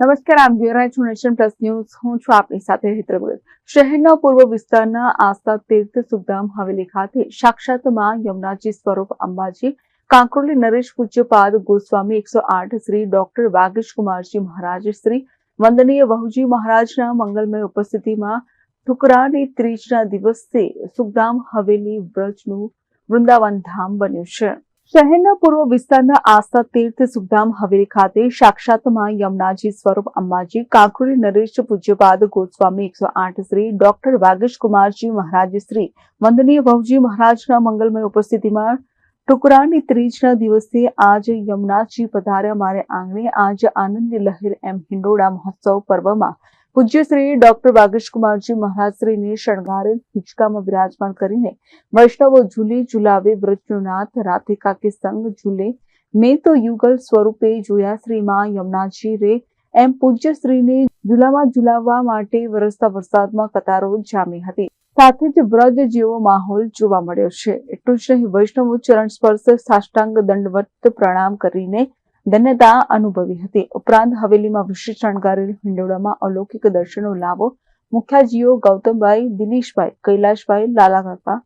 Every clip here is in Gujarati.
નમસ્કાર, આપ જોઈ રહ્યા છો નેશન પ્લસ ન્યૂઝ. હું છું આપની સાથે હેતલ ભગત. શહેરના પૂર્વ વિસ્તારના આસ્થા તીર્થ સુખધામ હવેલી ખાતે સાક્ષાત માં યમુનાજી સ્વરૂપ અંબાજી કાંકરોલી નરેશ પૂજ્યપાદ ગોસ્વામી 108 શ્રી ડોક્ટર વાગીશકુમારજી મહારાજ શ્રી વંદનીય વહુજી મહારાજના મંગલમય ઉપસ્થિતિમાં ઠુકરાની ત્રીજના દિવસે સુખધામ હવેલી વ્રજનું વૃંદાવન ધામ બન્યું છે. શહેરના પૂર્વ વિસ્તારના આસ્થા તીર્થ સુખધામ હવેલી ખાતે સાક્ષાત માં યમુનાજી સ્વરૂપ અંબાજી કાંકરોલી નરેશ પૂજ્યપાદ ગોસ્વામી 108 શ્રી ડોક્ટર વાગીશકુમારજી મહારાજ શ્રી વંદનીય વહુજી મહારાજના મંગલમય ઉપસ્થિતિમાં ટુકરાની ત્રીજના દિવસે આજ યમુનાજી પધાર્યા મારે આંગણે. આજ આનંદ લહેર એમ હિંડોળા મહોત્સવ પર્વમાં પૂજ્ય શ્રી ડોક્ટર વાગીશકુમારજી મહારાજ શ્રીને શણગારેલ હિંચકામાં બિરાજમાન કરીને વૈષ્ણવો ઝૂલે ઝુલાવે વ્રજનાથ રાધિકા કે સંગ ઝૂલે મેં તો યુગલ સ્વરૂપે જોયા શ્રી માં યમુનાજી રે એમ પૂજ્ય શ્રીને ઝુલામાં ઝુલાવવા માટે વરસતા વરસાદમાં કતારો જામી હતી. સાથે જ વ્રજ જેવો માહોલ જોવા મળ્યો છે. એટલું જ નહીં, વૈષ્ણવો ચરણ સ્પર્શ સાષ્ટાંગ દંડવત પ્રણામ કરીને ધન્યતા અનુભવી હતી. ઉપરાંત હવેલીમાં વિશેષ શણગારેલ હિંડોળામાં અલૌકિક દર્શનો લાવો મુખ્યાજીઓ ગૌતમભાઈ, દિનેશભાઈ, કૈલાશભાઈ, લાલાકાકા,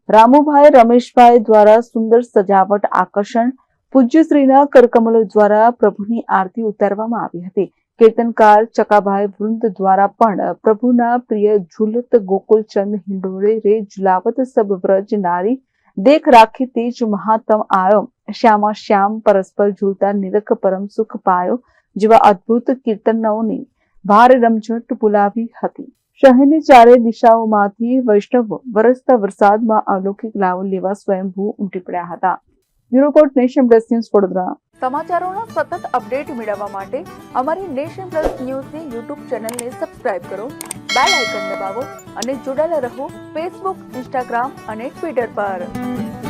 રામુભાઈ, રમેશભાઈ દ્વારા સુંદર સજાવટ આકર્ષણ પૂજ્યશ્રીના કરકમલો દ્વારા પ્રભુની આરતી ઉતારવામાં આવી હતી. કીર્તનકાર ચકાભાઈ વૃંદ દ્વારા પણ પ્રભુના પ્રિય ઝુલત ગોકુલચંદ હિંડોળે રે ઝુલાવત સબ વ્રજ નારી દેખ રાખી તેજ મહાત્મ આયો શ્યામા શ્યામ પરસ્પર ઝૂલતા નિરખ પરમ સુખ પાયો જેવા અદ્ભુત કીર્તનોની ભારે રમઝટ બોલાવી હતી. શહેરની ચારે દિશાઓમાંથી વૈષ્ણવો વરસતા વરસાદમાં અલૌકિક લાવો લેવા સ્વયંભૂ ઉમટી પડ્યા હતા. Bureau report, nation plus news, Vadodara. સમાચારોના સતત અપડેટ મેળવવા માટે અમારી નેશન પ્લસ ન્યૂઝની યુટ્યુબ ચેનલને સબસ્ક્રાઇબ કરો, બેલ આઇકન દબાવો અને જોડાયેલા રહો ફેસબુક, ઇન્સ્ટાગ્રામ અને ટ્વિટર પર.